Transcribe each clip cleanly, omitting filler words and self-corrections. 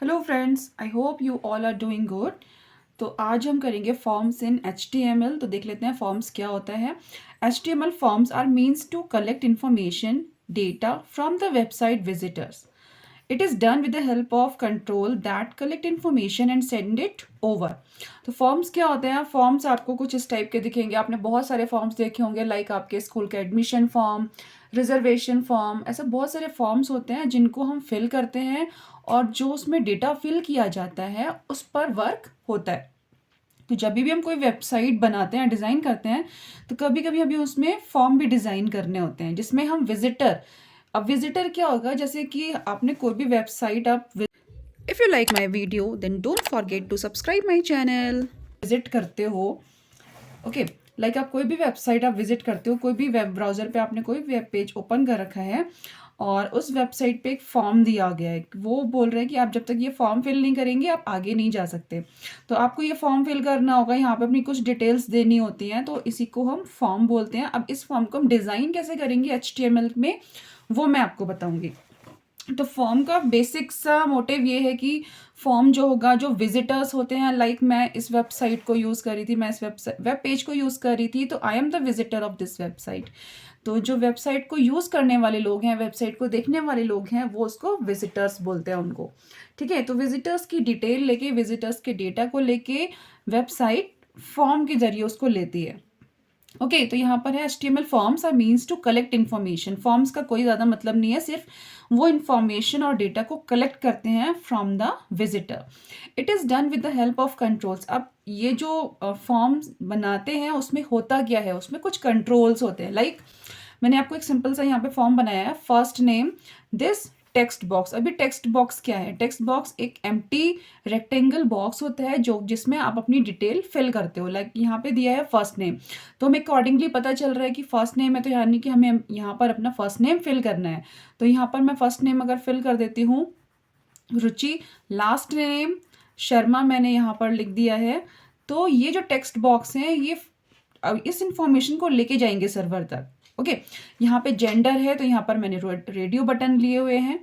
Hello friends, I hope you all are doing good. तो आज हम करेंगे फॉर्म्स इन HTML। तो देख लेते हैं फॉर्म्स क्या होता है। HTML forms are means to collect information data from the website visitors. It is done with the help of control that collect information and send it over. तो forms क्या होते हैं? फॉर्म्स आपको कुछ इस टाइप के दिखेंगे। आपने बहुत सारे फॉर्म्स देखे होंगे, लाइक आपके स्कूल के एडमिशन फॉर्म, रिजर्वेशन फॉर्म, ऐसे बहुत सारे फॉर्म्स होते हैं जिनको हम फिल करते हैं और जो उसमें डेटा फिल किया जाता है उस पर वर्क होता है। तो जब भी हम कोई वेबसाइट बनाते हैं, डिज़ाइन करते हैं, तो कभी कभी हमें उसमें फॉर्म भी डिज़ाइन करने होते हैं जिसमें हम विजिटर, अब विजिटर क्या होगा, जैसे कि आपने कोई भी वेबसाइट आप if you like my video then don't forget to subscribe my channel. Visit करते हो, ओके, लाइक आप कोई भी वेबसाइट आप विजिट करते हो, कोई भी वेब ब्राउज़र पे आपने कोई वेब पेज ओपन कर रखा है और उस वेबसाइट पे एक फॉर्म दिया गया है। वो बोल रहे हैं कि आप जब तक ये फॉर्म फिल नहीं करेंगे आप आगे नहीं जा सकते। तो आपको ये फॉर्म फिल करना होगा, यहाँ पे अपनी कुछ डिटेल्स देनी होती हैं, तो इसी को हम फॉर्म बोलते हैं। अब इस फॉर्म को हम डिज़ाइन कैसे करेंगे HTML में, वो मैं आपको बताऊंगी। तो फॉर्म का बेसिक सा मोटिव ये है कि फॉर्म जो होगा, जो विजिटर्स होते हैं, लाइक मैं इस वेबसाइट को यूज़ कर रही थी, मैं इस वेब पेज को यूज़ कर रही थी, तो I am the visitor of this website. तो जो वेबसाइट को यूज़ करने वाले लोग हैं, वेबसाइट को देखने वाले लोग हैं, वो उसको विजिटर्स बोलते हैं उनको। ठीक है, तो विजिटर्स की डिटेल लेके, विजिटर्स के डेटा को लेके वेबसाइट फॉर्म के जरिए उसको लेती है। ओके, तो यहाँ पर है HTML forms are means to collect information. Forms का कोई ज़्यादा मतलब नहीं है, सिर्फ वो इन्फॉर्मेशन और डेटा को कलेक्ट करते हैं from the visitor. It is done with the help of controls. अब ये जो फॉर्म्स बनाते हैं उसमें होता क्या है, उसमें कुछ कंट्रोल्स होते हैं। लाइक मैंने आपको एक सिंपल सा यहाँ पे फॉर्म बनाया है, first name this text box. अभी टेक्स्ट बॉक्स क्या है? टेक्स्ट बॉक्स एक एम्प्टी रेक्टेंगल बॉक्स होता है जो जिसमें आप अपनी डिटेल फिल करते हो। लाइक यहाँ पे दिया है फर्स्ट नेम, तो हमें अकॉर्डिंगली पता चल रहा है कि फर्स्ट नेम है, तो यानी कि हमें यहाँ पर अपना फर्स्ट नेम फिल करना है। तो यहाँ पर मैं फर्स्ट नेम अगर फिल कर देती हूँ रुचि, लास्ट नेम शर्मा मैंने यहाँ पर लिख दिया है। तो ये जो टेक्स्ट बॉक्स हैं ये इस इंफॉर्मेशन को लेके जाएंगे सर्वर तक। ओके, यहाँ पे जेंडर है तो यहाँ पर मैंने रेडियो बटन लिए हुए हैं।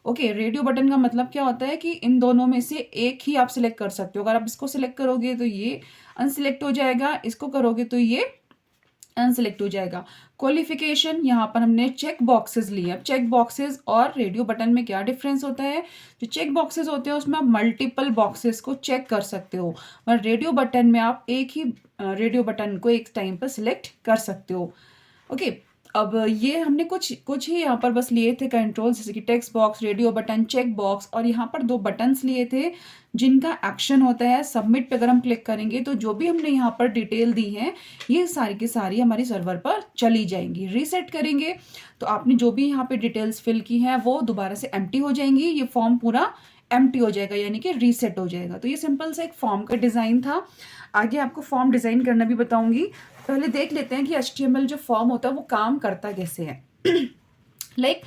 ओके, रेडियो बटन का मतलब क्या होता है कि इन दोनों में से एक ही आप सिलेक्ट कर सकते हो। अगर आप इसको सिलेक्ट करोगे तो ये अनसिलेक्ट हो जाएगा, इसको करोगे तो ये अनसिलेक्ट हो जाएगा। क्वालिफिकेशन, यहाँ पर हमने चेक बॉक्सेस लिए। अब चेक बॉक्सेस और रेडियो बटन में क्या डिफरेंस होता है? जो चेक बॉक्सेस होते हैं उसमें आप मल्टीपल बॉक्सेस को चेक कर सकते हो, और रेडियो बटन में आप एक ही रेडियो बटन को एक टाइम पर सिलेक्ट कर सकते हो। ओके, अब ये हमने कुछ कुछ ही यहाँ पर बस लिए थे कंट्रोल, जैसे कि text box, radio button, check box, और यहाँ पर दो बटन्स लिए थे जिनका एक्शन होता है सबमिट पे। अगर हम क्लिक करेंगे तो जो भी हमने यहाँ पर डिटेल दी है ये सारी की सारी हमारी सर्वर पर चली जाएंगी। रीसेट करेंगे तो आपने जो भी यहाँ पे डिटेल्स फिल की हैं वो दोबारा से एम्प्टी हो जाएंगी, ये फॉर्म पूरा एम्प्टी हो जाएगा, यानी कि रीसेट हो जाएगा। तो ये सिंपल सा एक फॉर्म का डिज़ाइन था। आगे आपको फॉर्म डिज़ाइन करना भी बताऊंगी। पहले देख लेते हैं कि HTML जो फॉर्म होता है वो काम करता कैसे है। लाइक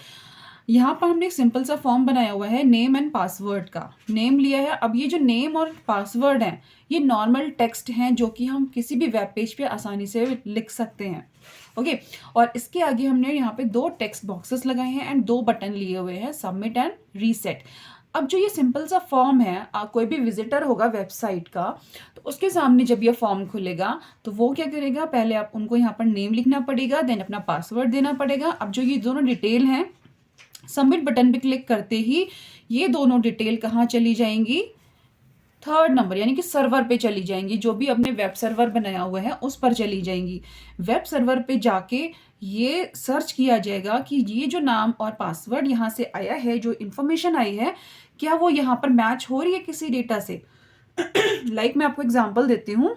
यहाँ पर हमने एक सिंपल सा फॉर्म बनाया हुआ है नेम एंड पासवर्ड का। नेम लिया है। अब ये जो नेम और पासवर्ड हैं ये नॉर्मल टेक्स्ट हैं जो कि हम किसी भी वेब पेज पे आसानी से लिख सकते हैं। ओके, और इसके आगे हमने यहाँ पे दो टेक्स्ट बॉक्सेस लगाए हैं एंड दो बटन लिए हुए हैं, सबमिट एंड रीसेट। अब जो ये सिंपल सा फॉर्म है, कोई भी विजिटर होगा वेबसाइट का, तो उसके सामने जब ये फॉर्म खुलेगा तो वो क्या करेगा, पहले आप उनको यहाँ पर नेम लिखना पड़ेगा, देन अपना पासवर्ड देना पड़ेगा। अब जो ये दोनों डिटेल हैं, सबमिट बटन पे क्लिक करते ही ये दोनों डिटेल कहाँ चली जाएंगी? थर्ड नंबर यानी कि सर्वर पे चली जाएंगी। जो भी अपने वेब सर्वर बनाया हुआ है उस पर चली जाएंगी। वेब सर्वर पे जाके ये सर्च किया जाएगा कि ये जो नाम और पासवर्ड यहाँ से आया है, जो इन्फॉर्मेशन आई है, क्या वो यहाँ पर मैच हो रही है किसी डेटा से। लाइक मैं आपको एग्जांपल देती हूँ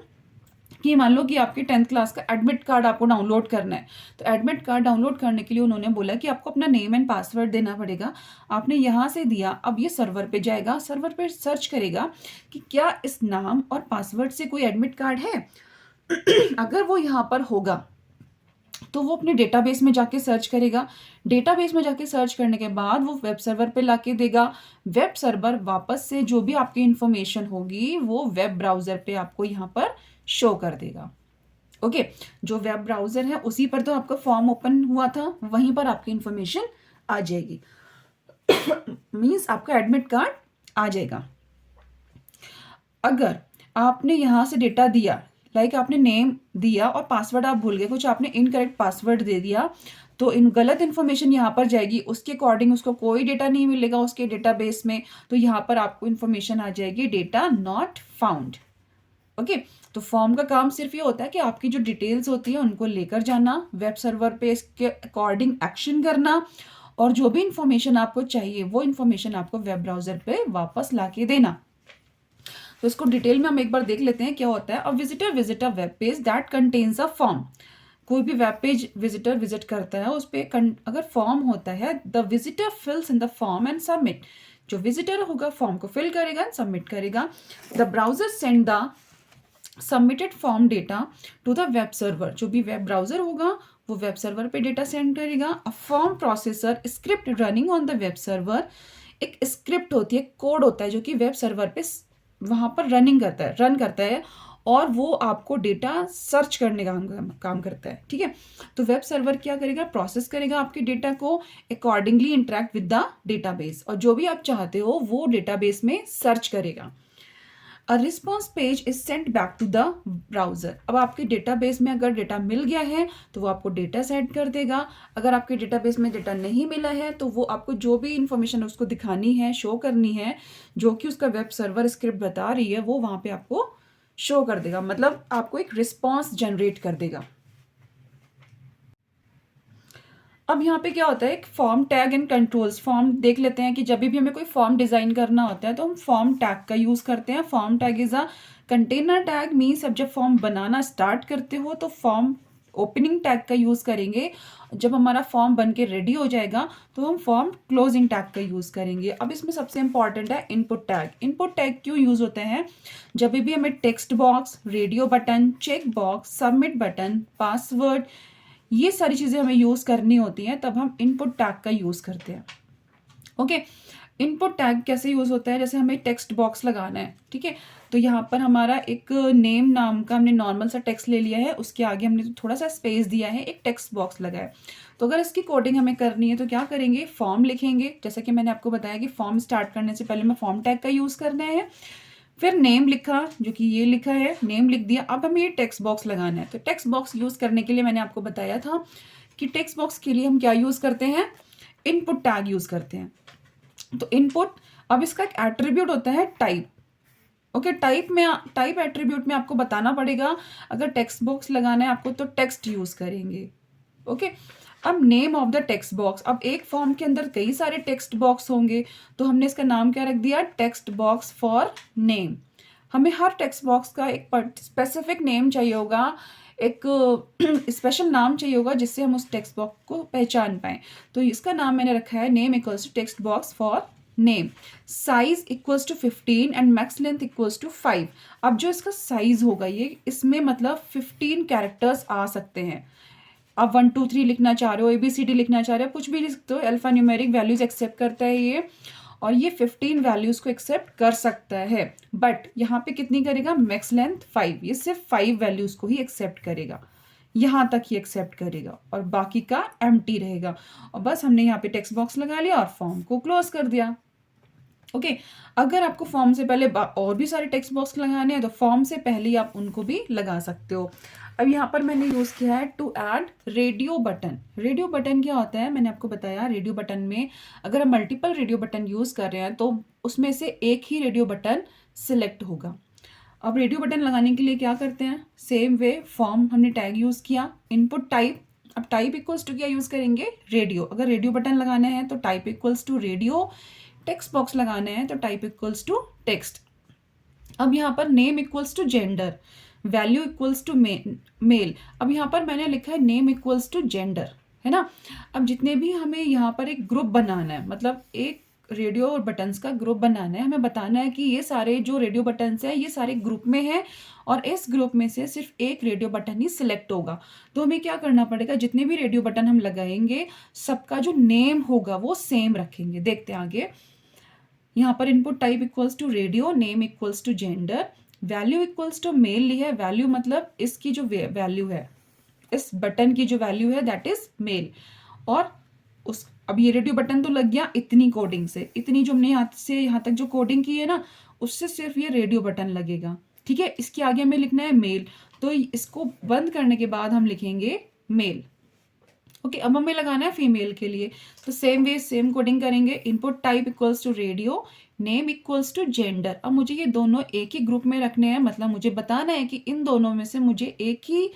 कि मान लो कि आपके 10th क्लास का एडमिट कार्ड आपको डाउनलोड करना है। तो एडमिट कार्ड डाउनलोड करने के लिए उन्होंने बोला कि आपको अपना नेम एंड पासवर्ड देना पड़ेगा। आपने यहाँ से दिया, अब ये सर्वर पे जाएगा, सर्वर पे सर्च करेगा कि क्या इस नाम और पासवर्ड से कोई एडमिट कार्ड है। अगर वो यहाँ पर होगा तो वो अपने डेटाबेस में जाके सर्च करेगा। डेटाबेस में जाके सर्च करने के बाद वो वेब सर्वर पे लाके देगा। वेब सर्वर वापस से जो भी आपकी इंफॉर्मेशन होगी वो वेब ब्राउज़र पे आपको यहाँ पर शो कर देगा। ओके, जो वेब ब्राउज़र है उसी पर तो आपका फॉर्म ओपन हुआ था, वहीं पर आपकी इंफॉर्मेशन आ जाएगी। मीन्स आपका एडमिट कार्ड आ जाएगा। अगर आपने यहाँ से डेटा दिया, लाइक आपने नेम दिया और पासवर्ड आप भूल गए, कुछ आपने इनकरेक्ट पासवर्ड दे दिया, तो इन गलत इन्फॉर्मेशन यहाँ पर जाएगी, उसके अकॉर्डिंग उसको कोई डेटा नहीं मिलेगा उसके डेटाबेस में, तो यहाँ पर आपको इन्फॉर्मेशन आ जाएगी डेटा नॉट फाउंड। ओके, तो फॉर्म का काम सिर्फ ये होता है कि आपकी जो डिटेल्स होती है उनको लेकर जाना, वेब सर्वर पे इसके अकॉर्डिंग एक्शन करना, और जो भी इंफॉर्मेशन आपको चाहिए वो इंफॉर्मेशन आपको वेब ब्राउजर पे वापस ला के देना। तो इसको डिटेल में हम एक बार देख लेते हैं क्या होता है। A visitor visit a web page that contains a form. कोई भी वेब पेज विजिटर विजिट करता है, उस पर अगर फॉर्म होता है, the visitor fills in the form and submit. जो विजिटर होगा फॉर्म को फिल करेगा एंड सबमिट करेगा। The browser send the submitted form data to the web server. जो भी वेब ब्राउजर होगा वो वेब सर्वर पे डेटा सेंड करेगा। A form processor script running on the web server. एक स्क्रिप्ट होती है, कोड होता है जो कि वेब सर्वर पे वहाँ पर रन करता है, और वो आपको डेटा सर्च करने का काम करता है। ठीक है, तो वेब सर्वर क्या करेगा, प्रोसेस करेगा आपके डेटा को, accordingly interact with the database, और जो भी आप चाहते हो वो डेटाबेस में सर्च करेगा। A response page is sent back to the browser. अब आपके डेटाबेस में अगर डेटा मिल गया है तो वो आपको डेटा सेंड कर देगा। अगर आपके डेटाबेस में डेटा नहीं मिला है तो वो आपको जो भी इंफॉर्मेशन उसको दिखानी है, शो करनी है, जो कि उसका वेब सर्वर स्क्रिप्ट बता रही है, वो वहाँ पे आपको शो कर देगा, मतलब आपको एक रिस्पॉन्स जनरेट कर देगा। अब यहाँ पे क्या होता है, एक form tag and controls. Form देख लेते हैं कि जब भी हमें कोई फॉर्म डिजाइन करना होता है तो हम फॉर्म टैग का यूज करते हैं। Form tag is a container tag, means अब जब फॉर्म बनाना स्टार्ट करते हो तो फॉर्म ओपनिंग टैग का यूज करेंगे। जब हमारा फॉर्म बन के रेडी हो जाएगा तो हम फॉर्म क्लोजिंग टैग का यूज करेंगे। अब इसमें सबसे इंपॉर्टेंट है इनपुट टैग। इनपुट टैग क्यों यूज होते हैं, जब भी हमें text box, radio button, check box, submit button, password, ये सारी चीज़ें हमें यूज़ करनी होती हैं, तब हम इनपुट टैग का यूज़ करते हैं। ओके, इनपुट टैग कैसे यूज़ होता है, जैसे हमें टेक्स्ट बॉक्स लगाना है, ठीक है, तो यहाँ पर हमारा एक नेम नाम का हमने नॉर्मल सा टेक्स्ट ले लिया है, उसके आगे हमने थोड़ा सा स्पेस दिया है, एक टेक्स्ट बॉक्स लगा है। तो अगर इसकी कोडिंग हमें करनी है तो क्या करेंगे, फॉर्म लिखेंगे, जैसा कि मैंने आपको बताया कि फॉर्म स्टार्ट करने से पहले मैं फॉर्म टैग का यूज़ करना है। फिर नेम लिखा, जो कि ये लिखा है, नेम लिख दिया। अब हमें ये टेक्स्ट बॉक्स लगाना है, तो टेक्स्ट बॉक्स यूज़ करने के लिए मैंने आपको बताया था कि टेक्स्ट बॉक्स के लिए हम क्या यूज़ करते हैं, इनपुट टैग यूज़ करते हैं। तो इनपुट, अब इसका एक एट्रीब्यूट होता है टाइप। ओके, टाइप एट्रीब्यूट में आपको बताना पड़ेगा, अगर टेक्स्ट बॉक्स लगाना है आपको तो टेक्स्ट यूज़ करेंगे। ओके, अब name of the text box. अब एक फॉर्म के अंदर कई सारे टेक्स्ट बॉक्स होंगे, तो हमने इसका नाम क्या रख दिया, टेक्स्ट बॉक्स फॉर नेम। हमें हर टेक्स्ट बॉक्स का एक स्पेसिफिक नेम चाहिए होगा, एक स्पेशल नाम चाहिए होगा जिससे हम उस टेक्स्ट बॉक्स को पहचान पाएं। तो इसका नाम मैंने रखा है name equals to text box for name. Size equals to 15 and max length equals to 5। अब जो इसका साइज होगा, ये इसमें मतलब 15 कैरेक्टर्स आ सकते हैं। आप 1 2 3 लिखना चाह रहे हो, ABCD लिखना चाह रहे हो, कुछ भी लिख सकते हो। अल्फा न्यूमेरिक वैल्यूज एक्सेप्ट करता है ये, और ये 15 वैल्यूज को एक्सेप्ट कर सकता है। बट यहाँ पे कितनी करेगा, मैक्स लेंथ 5, ये सिर्फ 5 वैल्यूज को ही एक्सेप्ट करेगा, यहाँ तक ही एक्सेप्ट करेगा, और बाकी का एम्प्टी रहेगा। और बस हमने यहाँ पे टेक्स्ट बॉक्स लगा लिया और फॉर्म को क्लोज कर दिया। ओके, अगर आपको फॉर्म से पहले और भी सारे टेक्स्ट बॉक्स लगाने हैं तो फॉर्म से पहले ही आप उनको भी लगा सकते हो। अब यहाँ पर मैंने यूज़ किया है to add radio button. Radio button क्या होता है, मैंने आपको बताया, रेडियो बटन में अगर हम मल्टीपल रेडियो बटन यूज़ कर रहे हैं तो उसमें से एक ही रेडियो बटन सिलेक्ट होगा। अब रेडियो बटन लगाने के लिए क्या करते हैं, सेम वे फॉर्म हमने टैग यूज़ किया, इनपुट टाइप। अब टाइप इक्वल्स टू क्या यूज़ करेंगे, रेडियो। अगर रेडियो बटन लगाना है तो type equals to radio, text box लगाना है तो टाइप इक्वल्स टू टेक्स्ट। अब यहाँ पर name equals to gender, value equals to male. अब यहाँ पर मैंने लिखा है नेम इक्वल्स टू जेंडर, है ना। अब जितने भी हमें यहाँ पर एक ग्रुप बनाना है, मतलब एक रेडियो और बटन्स का ग्रुप बनाना है, हमें बताना है कि ये सारे जो रेडियो बटन्स हैं ये सारे ग्रुप में हैं, और इस ग्रुप में से सिर्फ एक रेडियो बटन ही सिलेक्ट होगा। तो हमें क्या करना पड़ेगा, जितने भी रेडियो बटन हम लगाएंगे सबका जो नेम होगा वो सेम रखेंगे। देखते हैं आगे, यहाँ पर input type equals to radio, name equals to gender, value equals to male ली है। वैल्यू मतलब इसकी जो वैल्यू है, इस बटन की जो वैल्यू है दैट इज मेल, और उस अब ये रेडियो बटन तो लग गया इतनी कोडिंग से, इतनी जो हमने यहाँ से यहाँ तक जो कोडिंग की है ना, उससे सिर्फ ये रेडियो बटन लगेगा। ठीक है, इसके आगे हमें लिखना है मेल, तो इसको बंद करने के बाद हम लिखेंगे मेल। ओके, अब हमें लगाना है फीमेल के लिए, तो सेम वे सेम कोडिंग करेंगे। Input type equals to radio, name equals to gender. अब मुझे ये दोनों एक ही ग्रुप में रखने हैं, मतलब मुझे बताना है कि इन दोनों में से मुझे एक ही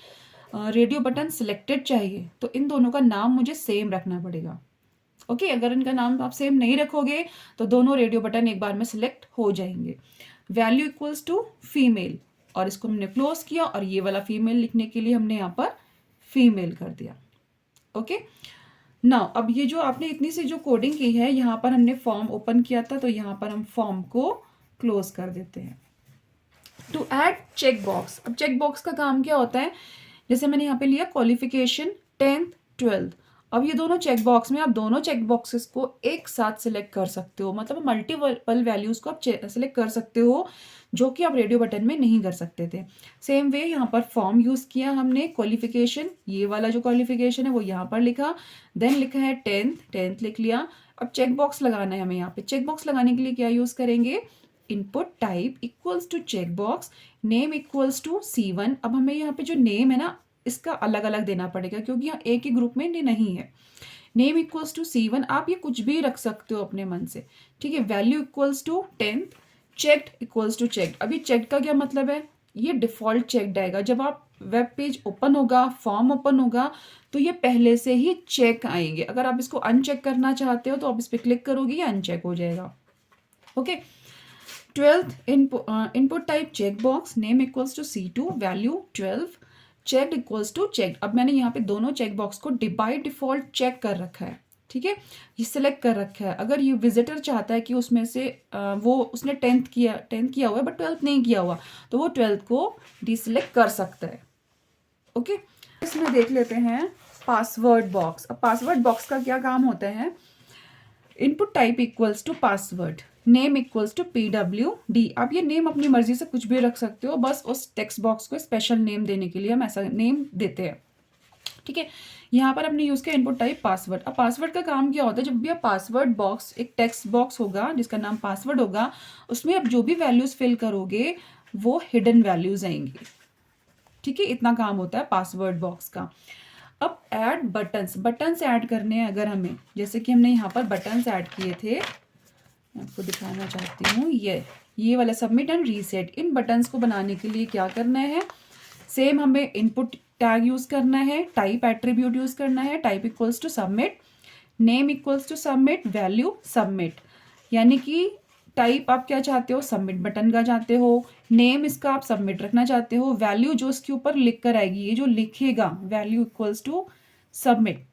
रेडियो बटन सिलेक्टेड चाहिए, तो इन दोनों का नाम मुझे सेम रखना पड़ेगा। ओके, अगर इनका नाम आप सेम नहीं रखोगे तो दोनों रेडियो बटन एक बार में सिलेक्ट हो जाएंगे। वैल्यू इक्वल्स टू फीमेल, और इसको हमने क्लोज किया, और ये वाला फीमेल लिखने के लिए हमने यहाँ पर फीमेल कर दिया। ओके, नाउ अब ये जो आपने इतनी सी जो कोडिंग की है, यहाँ पर हमने फॉर्म ओपन किया था, तो यहाँ पर हम फॉर्म को क्लोज कर देते हैं। टू ऐड चेक बॉक्स, अब चेक बॉक्स का काम क्या होता है, जैसे मैंने यहाँ पे लिया क्वालिफिकेशन 10th 12th, अब ये दोनों चेक बॉक्स में आप दोनों चेक बॉक्सेस को एक साथ सिलेक्ट कर सकते हो, मतलब मल्टीपल वैल्यूज को आप सिलेक्ट कर सकते हो, जो कि आप रेडियो बटन में नहीं कर सकते थे। सेम वे यहाँ पर फॉर्म यूज किया हमने, क्वालिफिकेशन, ये वाला जो क्वालिफिकेशन है वो यहाँ पर लिखा, देन लिखा है 10th लिख लिया। अब चेक बॉक्स लगाना है हमें, यहाँ पे चेक बॉक्स लगाने के लिए क्या यूज करेंगे, input type equals to check box, name equals to C1। अब हमें यहाँ पे जो नेम है ना, इसका अलग अलग देना पड़ेगा, क्योंकि यहाँ एक ही ग्रुप में नहीं है। नेम इक्वल्स टू C1, आप ये कुछ भी रख सकते हो अपने मन से। ठीक है, value equals to 10th, checked equals to checked. अभी चेक्ड का क्या मतलब है, ये डिफॉल्ट चेक्ड आएगा। जब आप वेब पेज ओपन होगा, फॉर्म ओपन होगा, तो ये पहले से ही चेक आएंगे। अगर आप इसको अनचेक करना चाहते हो तो आप इस पर क्लिक करोगे, ये अनचेक हो जाएगा। Okay, 12th input type check box, name equals to C2, value 12, checked equals to checked. अब मैंने यहाँ पे दोनों चेक बॉक्स को बाय डिफॉल्ट चेक कर रखा है। ठीक है, ये सिलेक्ट कर रखा है। अगर ये विजिटर चाहता है कि उसमें से वो उसने 10th किया हुआ है बट 12th नहीं किया हुआ, तो वो 12th को डिसलेक्ट कर सकता है। ओके, इसमें देख लेते हैं पासवर्ड बॉक्स। अब पासवर्ड बॉक्स का क्या काम होता है, input type equals to password, name equals to PWD। आप ये नेम अपनी मर्जी से कुछ भी रख सकते हो, बस उस टेक्स्ट बॉक्स को स्पेशल नेम देने के लिए हम ऐसा नेम देते हैं। ठीक है, यहाँ पर हमने यूज़ किया इनपुट टाइप पासवर्ड। अब पासवर्ड का काम क्या होता है, जब भी आप पासवर्ड बॉक्स, एक टेक्स्ट बॉक्स होगा जिसका नाम पासवर्ड होगा, उसमें आप जो भी वैल्यूज़ फिल करोगे वो हिडन वैल्यूज़ आएंगी। ठीक है, इतना काम होता है पासवर्ड बॉक्स का। अब ऐड बटन्स ऐड करने हैं अगर हमें, जैसे कि हमने यहाँ पर बटन्स ऐड किए थे, मैं आपको दिखाना चाहती हूँ, ये वाला submit and reset. In buttons को बनाने के लिए क्या करना है, सेम हमें इनपुट टैग यूज करना है, टाइप एट्रीब्यूट यूज करना है, type equals to submit, name equals to submit, value submit. यानी कि टाइप आप क्या चाहते हो, सबमिट बटन का चाहते हो, नेम इसका आप सबमिट रखना चाहते हो, वैल्यू जो इसके ऊपर लिख कर आएगी, ये जो लिखेगा वैल्यू इक्वल्स टू सबमिट।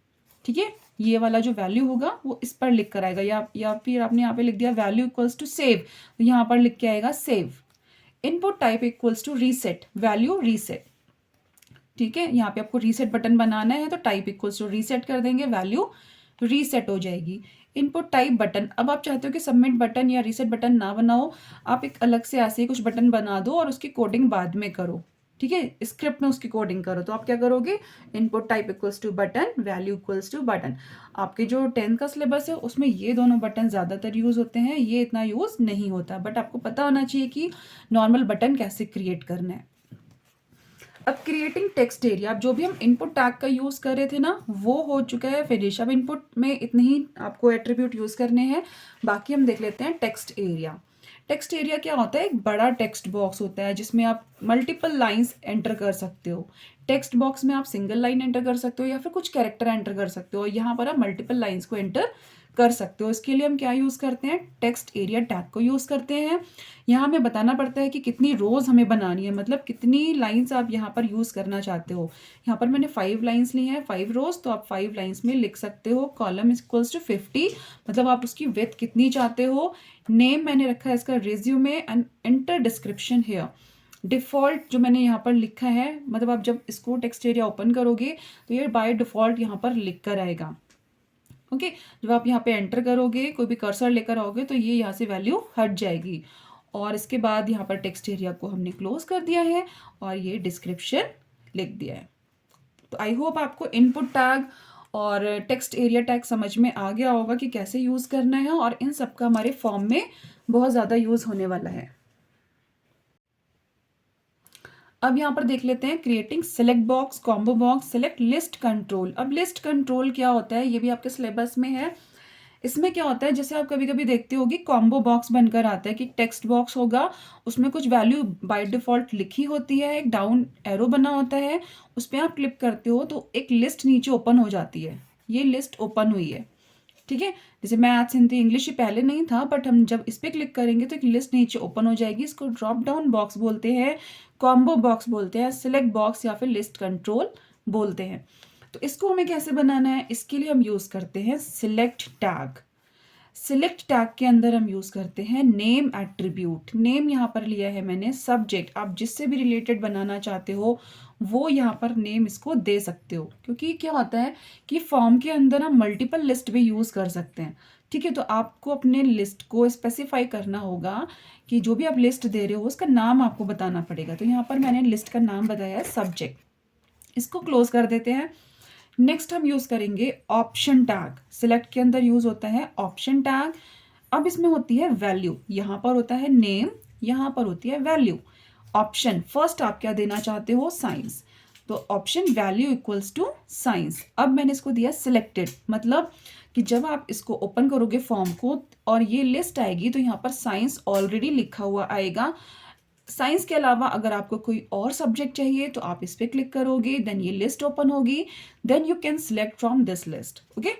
ठीक है, ये वाला जो वैल्यू होगा वो इस पर लिख कर आएगा, या फिर आपने यहाँ पे लिख दिया वैल्यू इक्वल्स टू सेव, तो यहाँ पर लिख के आएगा save. Input type equals to reset, value reset. ठीक है, यहाँ पे आपको रीसेट बटन बनाना है, तो टाइप इक्वल्स टू रीसेट कर देंगे, वैल्यू रीसेट हो जाएगी। इनपुट टाइप बटन, अब आप चाहते हो कि सबमिट बटन या रीसेट बटन ना बनाओ, आप एक अलग से ऐसे ही कुछ बटन बना दो और उसकी कोडिंग बाद में करो। ठीक है, स्क्रिप्ट में उसकी कोडिंग करो, तो आप क्या करोगे, input type equals to button, value equals to button. आपके जो 10th का सिलेबस है उसमें ये दोनों बटन ज़्यादातर यूज़ होते हैं, ये इतना यूज़ नहीं होता, बट आपको पता होना चाहिए कि नॉर्मल बटन कैसे क्रिएट करना है। अब क्रिएटिंग टेक्स्ट एरिया, अब जो भी हम इनपुट टैग का यूज़ कर रहे थे ना, वो हो चुका है फिनिश। अब इनपुट में इतने ही आपको एट्रीब्यूट यूज़ करने हैं, बाकी हम देख लेते हैं टेक्स्ट एरिया। टेक्स्ट एरिया क्या होता है, एक बड़ा टेक्स्ट बॉक्स होता है जिसमें आप मल्टीपल लाइंस एंटर कर सकते हो। टेक्स्ट बॉक्स में आप सिंगल लाइन एंटर कर सकते हो या फिर कुछ कैरेक्टर एंटर कर सकते हो, यहाँ पर आप मल्टीपल लाइंस को एंटर कर सकते हो। इसके लिए हम क्या यूज़ करते हैं, टेक्स्ट एरिया टैग को यूज़ करते हैं। यहाँ हमें बताना पड़ता है कि कितनी रोज़ हमें बनानी है, मतलब कितनी लाइंस आप यहाँ पर यूज़ करना चाहते हो। यहाँ पर मैंने 5 लाइंस ली हैं, 5 रोज़, तो आप 5 लाइंस में लिख सकते हो। कॉलम इक्वल्स टू 50, मतलब आप उसकी विड्थ कितनी चाहते हो। नेम मैंने रखा है इसका resume, and enter description here. Default जो मैंने यहाँ पर लिखा है, मतलब आप जब इसको टेक्स्ट एरिया ओपन करोगे तो ये बाय डिफ़ॉल्ट यहाँ पर लिख कर आएगा। ओके, जब आप यहाँ पे एंटर करोगे, कोई भी कर्सर लेकर आओगे, तो ये यहाँ से वैल्यू हट जाएगी। और इसके बाद यहाँ पर टेक्स्ट एरिया को हमने क्लोज कर दिया है और ये डिस्क्रिप्शन लिख दिया है। तो आई होप आपको इनपुट टैग और टेक्स्ट एरिया टैग समझ में आ गया होगा कि कैसे यूज़ करना है, और इन सब का हमारे फॉर्म में बहुत ज़्यादा यूज़ होने वाला है। अब यहाँ पर देख लेते हैं creating select box, combo box, select list control. अब लिस्ट कंट्रोल क्या होता है, ये भी आपके सिलेबस में है। इसमें क्या होता है, जैसे आप कभी कभी देखते होगी कॉम्बो बॉक्स बनकर आता है कि टेक्स्ट बॉक्स होगा, उसमें कुछ वैल्यू बाय डिफॉल्ट लिखी होती है, एक डाउन एरो बना होता है, उस पर आप क्लिक करते हो तो एक लिस्ट नीचे ओपन हो जाती है। ये लिस्ट ओपन हुई है, ठीक है। जैसे मैथ्स, हिंदी, इंग्लिश ये पहले नहीं था, बट हम जब इस पर क्लिक करेंगे तो एक लिस्ट नीचे ओपन हो जाएगी। इसको ड्रॉप डाउन बॉक्स बोलते हैं, कॉम्बो बॉक्स बोलते हैं, सिलेक्ट बॉक्स या फिर लिस्ट कंट्रोल बोलते हैं। तो इसको हमें कैसे बनाना है, इसके लिए हम यूज़ करते हैं सिलेक्ट टैग। सिलेक्ट टैग के अंदर हम यूज़ करते हैं नेम एट्रीब्यूट। नेम यहाँ पर लिया है मैंने सब्जेक्ट, आप जिससे भी रिलेटेड बनाना चाहते हो वो यहाँ पर नेम इसको दे सकते हो, क्योंकि क्या होता है कि फॉर्म के अंदर हम मल्टीपल लिस्ट भी यूज़ कर सकते हैं, ठीक है। तो आपको अपने लिस्ट को स्पेसिफाई करना होगा कि जो भी आप लिस्ट दे रहे हो उसका नाम आपको बताना पड़ेगा। तो यहाँ पर मैंने लिस्ट का नाम बताया है सब्जेक्ट। इसको क्लोज कर देते हैं। नेक्स्ट हम यूज़ करेंगे ऑप्शन टैग। सिलेक्ट के अंदर यूज़ होता है ऑप्शन टैग। अब इसमें होती है वैल्यू, यहाँ पर होता है नेम, यहाँ पर होती है वैल्यू। ऑप्शन, फर्स्ट आप क्या देना चाहते हो, साइंस, तो option value equals to science. अब मैंने इसको दिया सिलेक्टेड, मतलब कि जब आप इसको ओपन करोगे फॉर्म को और ये लिस्ट आएगी तो यहाँ पर साइंस ऑलरेडी लिखा हुआ आएगा। साइंस के अलावा अगर आपको कोई और सब्जेक्ट चाहिए तो आप इस पर क्लिक करोगे, देन ये लिस्ट ओपन होगी, then you can select from this list. Okay,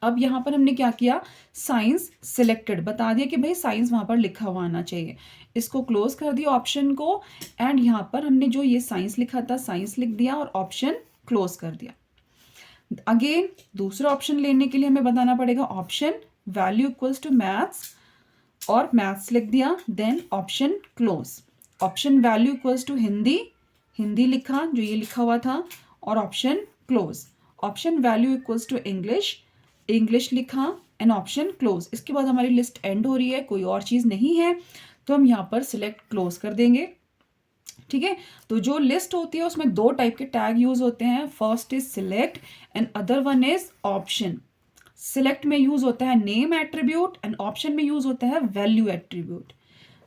अब यहाँ पर हमने क्या किया, साइंस सिलेक्टेड बता दिया कि भाई साइंस वहाँ पर लिखा हुआ आना चाहिए। इसको क्लोज कर दिया ऑप्शन को, एंड यहाँ पर हमने जो ये साइंस लिखा था साइंस लिख दिया और ऑप्शन क्लोज कर दिया। अगेन दूसरा ऑप्शन लेने के लिए हमें बताना पड़ेगा option value equals to maths और मैथ्स लिख दिया, then option close. Option value equals to Hindi, Hindi लिखा जो ये लिखा हुआ था और ऑप्शन close. Option value equals to English, English लिखा एंड ऑप्शन क्लोज। इसके बाद हमारी लिस्ट एंड हो रही है, कोई और चीज़ नहीं है, तो हम यहाँ पर सिलेक्ट क्लोज कर देंगे, ठीक है। तो जो लिस्ट होती है उसमें दो टाइप के टैग यूज होते हैं, first is select and other one is option. Select में यूज होता है नेम एट्रीब्यूट एंड ऑप्शन में यूज होता है वैल्यू एट्रीब्यूट।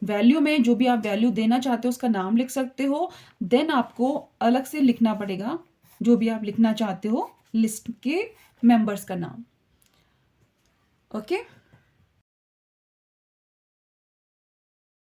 वैल्यू में जो भी आप वैल्यू देना चाहते हो उसका नाम लिख सकते हो, देन आपको अलग से लिखना पड़ेगा जो भी आप लिखना चाहते हो लिस्ट के मेंबर्स का नाम। ओके